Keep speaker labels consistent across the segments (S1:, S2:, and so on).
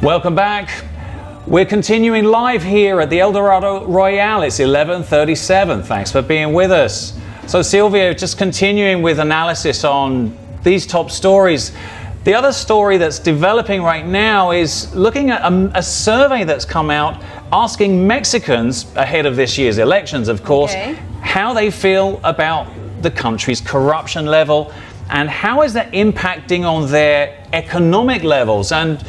S1: Welcome back. We're continuing live here at the Dorado Royale. It's 11:37. Thanks for being with us. So Silvia, just continuing with analysis on these top stories. The other story that's developing right now is looking at a survey that's come out asking Mexicans ahead of this year's elections, of course, how they feel about the country's corruption level and how is that impacting on their economic levels. And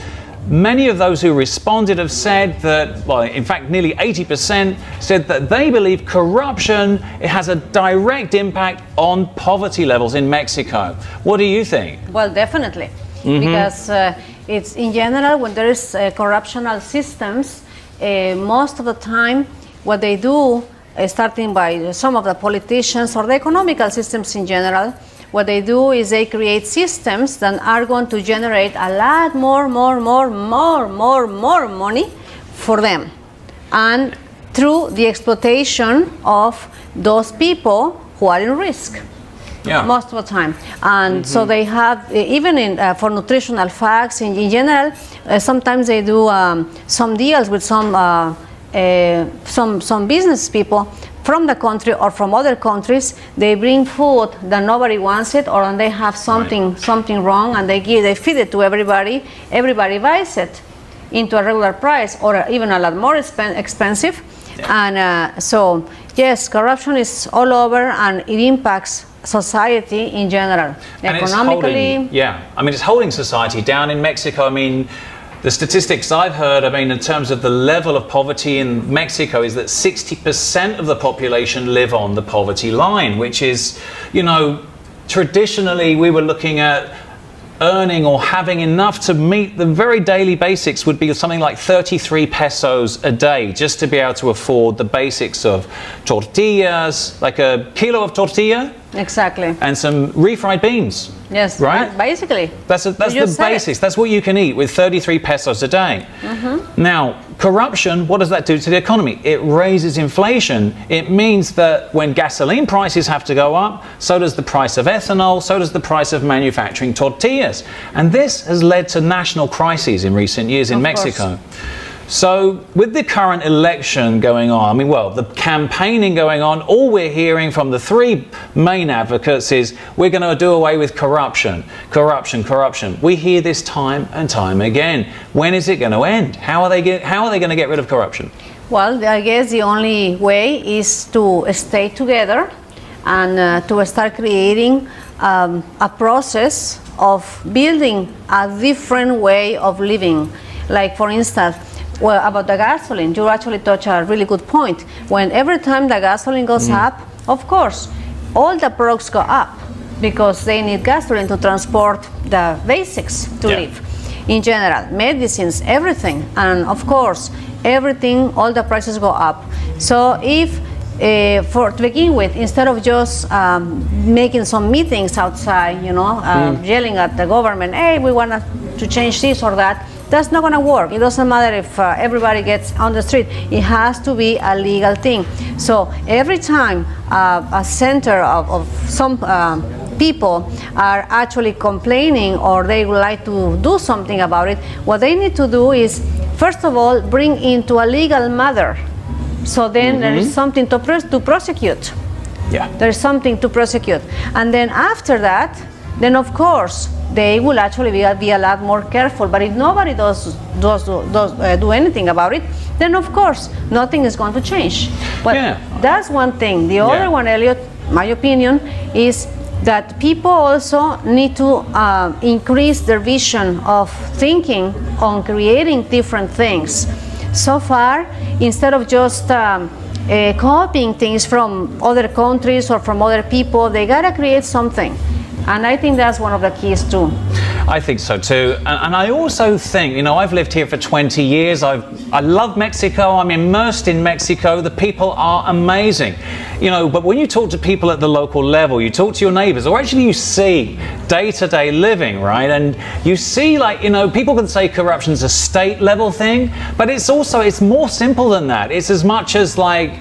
S1: many of those who responded have said that, well, in fact, nearly 80% said that they believe corruption, it has a direct impact on poverty levels in Mexico. What do you think?
S2: Well, definitely. Because it's in general, when there is corruptional systems, most of the time what they do, starting by some of the politicians or the economical systems in general, what they do is they create systems that are going to generate a lot more money for them, and through the exploitation of those people who are in risk.
S1: Yeah.
S2: Most of the time. And so they have, even for nutritional facts in general, sometimes they do some deals with some business people from the country or from other countries. They bring food that nobody wants it, or they have something wrong, and they feed it to everybody. Everybody buys it into a regular price or even a lot more expensive. Yeah. And so yes, corruption is all over, and it impacts society in general,
S1: and
S2: economically.
S1: It's holding society down in Mexico. I mean, the statistics I've heard, in terms of the level of poverty in Mexico, is that 60% of the population live on the poverty line, which is, traditionally we were looking at earning or having enough to meet the very daily basics would be something like 33 pesos a day, just to be able to afford the basics of tortillas, like a kilo of tortilla.
S2: Exactly.
S1: And some refried beans.
S2: Yes.
S1: Right?
S2: Basically.
S1: That's the basics. That's what you can eat with 33 pesos a day. Now, corruption, what does that do to the economy? It raises inflation. It means that when gasoline prices have to go up, so does the price of ethanol, so does the price of manufacturing tortillas. And this has led to national crises in recent years in Mexico. So with the current election going on, the campaigning going on, all we're hearing from the three main advocates is we're going to do away with corruption. We hear this time and time again. When is it going to end? How are they going to get rid of corruption?
S2: Well, I guess the only way is to stay together and to start creating a process of building a different way of living. Like, for instance, about the gasoline, you actually touch a really good point. When every time the gasoline goes up, of course, all the products go up because they need gasoline to transport the basics to live. In general, medicines, everything, and of course, everything, all the prices go up. So if to begin with, instead of just making some meetings outside, yelling at the government, hey, we want to change this or that, that's not going to work. It doesn't matter if everybody gets on the street. It has to be a legal thing. So every time a center of some people are actually complaining or they would like to do something about it, what they need to do is, first of all, bring into a legal matter. So then there is something to prosecute.
S1: Yeah.
S2: There's something to prosecute. And then after that, then of course, they will actually be a lot more careful. But if nobody does do anything about it, then of course nothing is going to change. But that's one thing. The other one, Elliot, my opinion, is that people also need to increase their vision of thinking on creating different things. So far, instead of just copying things from other countries or from other people, they gotta create something. And I think that's one of the keys too.
S1: I think so too. And I also think, I've lived here for 20 years. I love Mexico. I'm immersed in Mexico. The people are amazing. But when you talk to people at the local level, you talk to your neighbors, or actually you see day-to-day living, right? And you see, people can say corruption is a state level thing, but it's more simple than that. It's as much as I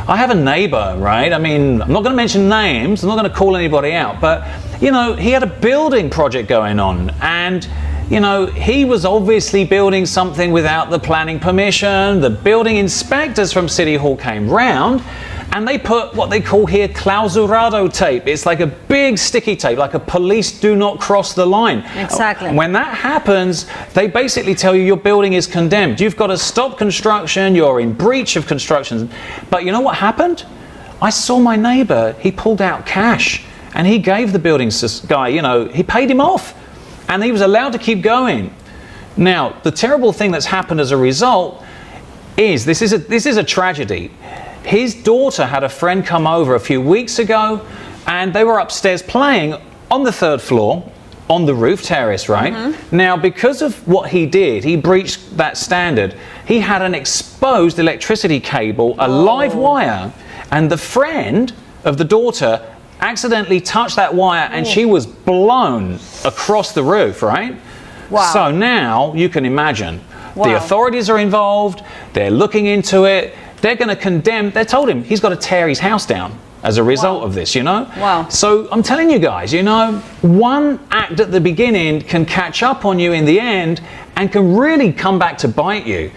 S1: have a neighbor, right? I'm not going to mention names. I'm not going to call anybody out, but he had a building project going on, and you know, he was obviously building something without the planning permission. The building inspectors from City Hall came round and they put what they call here clausurado tape. It's like a big sticky tape, like a police do not cross the line.
S2: Exactly.
S1: And when that happens, they basically tell you your building is condemned. You've got to stop construction, you're in breach of construction. But you know what happened? I saw my neighbor, he pulled out cash and he gave the building guy, you know, he paid him off and he was allowed to keep going. Now, the terrible thing that's happened as a result is, this is a tragedy. His daughter had a friend come over a few weeks ago and they were upstairs playing on the 3rd floor on the roof terrace, right? Now, because of what he did, he breached that standard. He had an exposed electricity cable, a live wire, and the friend of the daughter accidentally touched that wire and she was blown across the roof, right?
S2: Wow.
S1: So now you can imagine
S2: Wow.
S1: the authorities are involved, they're looking into it, they're going to condemn, they told him he's got to tear his house down as a result of this, you know?
S2: Wow.
S1: So I'm telling you guys, you know, one act at the beginning can catch up on you in the end and can really come back to bite you.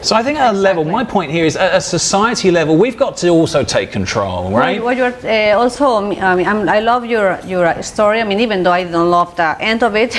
S1: So I think at a level, my point here is at a society level, we've got to also take control, right?
S2: What you're also, I mean, I love your story. I mean, even though I don't love the end of it,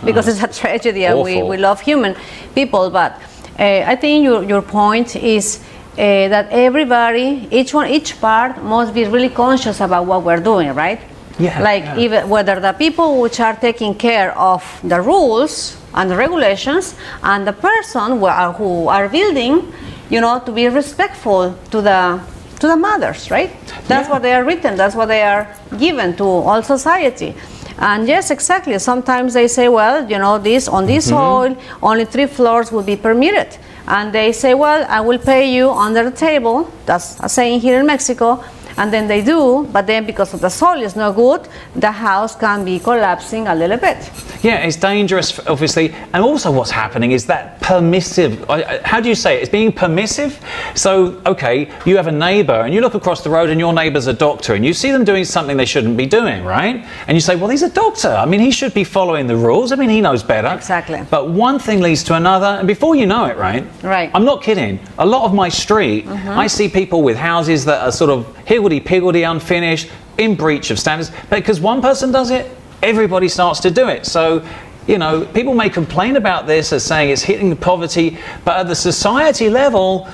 S2: because it's a tragedy and we love human people. But I think your point is that everybody, each part must be really conscious about what we're doing, right?
S1: Yeah.
S2: Like even whether the people which are taking care of the rules and the regulations and the person who are building, you know, to be respectful to the mothers, right? That's what they are written, that's what they are given to all society. And yes, exactly, sometimes they say, well, you know, this on this soil only 3 floors will be permitted, and they say, well, I will pay you under the table. That's a saying here in Mexico. And then they do, but then because of the soil is not good, the house can be collapsing a little bit.
S1: Yeah, it's dangerous, obviously. And also what's happening is that permissive, how do you say it? It's being permissive. So, okay, you have a neighbor and you look across the road and your neighbor's a doctor and you see them doing something they shouldn't be doing, right? And you say, well, he's a doctor. I mean, he should be following the rules. I mean, he knows better.
S2: Exactly.
S1: But one thing leads to another, and before you know it, right?
S2: Right.
S1: I'm not kidding. A lot of my street, I see people with houses that are sort of higgledy-piggledy, unfinished, in breach of standards. But because one person does it, everybody starts to do it. So, you know, people may complain about this as saying it's hitting the poverty, but at the society level,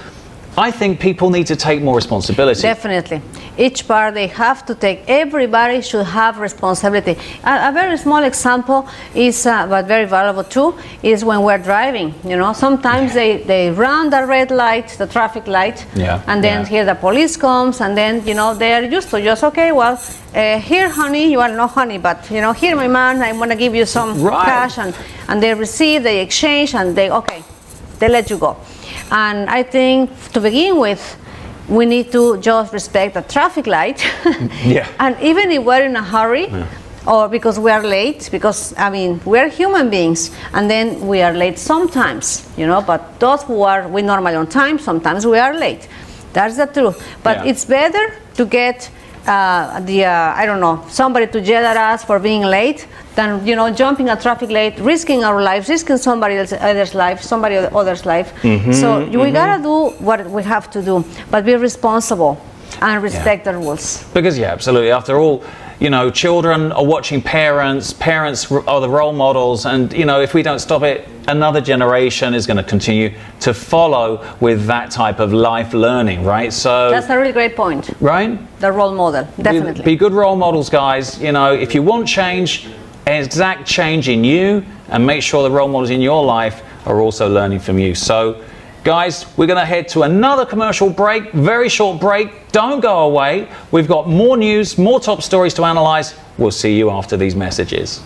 S1: I think people need to take more responsibility.
S2: Definitely. Each part they have to take. Everybody should have responsibility. A very small example is, but very valuable too, is when we're driving. You know, sometimes they run the red light, the traffic light, and then here the police comes, and then, you know, they are used to just, okay, well, here, honey, you are not honey, but, you know, here, my man, I'm going to give you some cash, and they receive, they exchange, and they let you go. And I think to begin with, we need to just respect the traffic light. And even if we're in a hurry, or because we are late, because, I mean, we're human beings, and then we are late sometimes, you know, but those who are normally on time, sometimes we are late. That's the truth. But it's better to get I don't know, somebody to yell at us for being late than, you know, jumping a traffic light, risking our lives, risking somebody else's life. So we gotta do what we have to do, but be responsible and respect the rules.
S1: Because absolutely. After all, you know, children are watching parents are the role models, and, you know, if we don't stop it, another generation is going to continue to follow with that type of life learning, right? So
S2: that's a really great point.
S1: Right?
S2: The role model, definitely.
S1: Be good role models, guys. You know, if you want change, exact change in you, and make sure the role models in your life are also learning from you. So, guys, we're going to head to another commercial break, very short break. Don't go away. We've got more news, more top stories to analyze. We'll see you after these messages.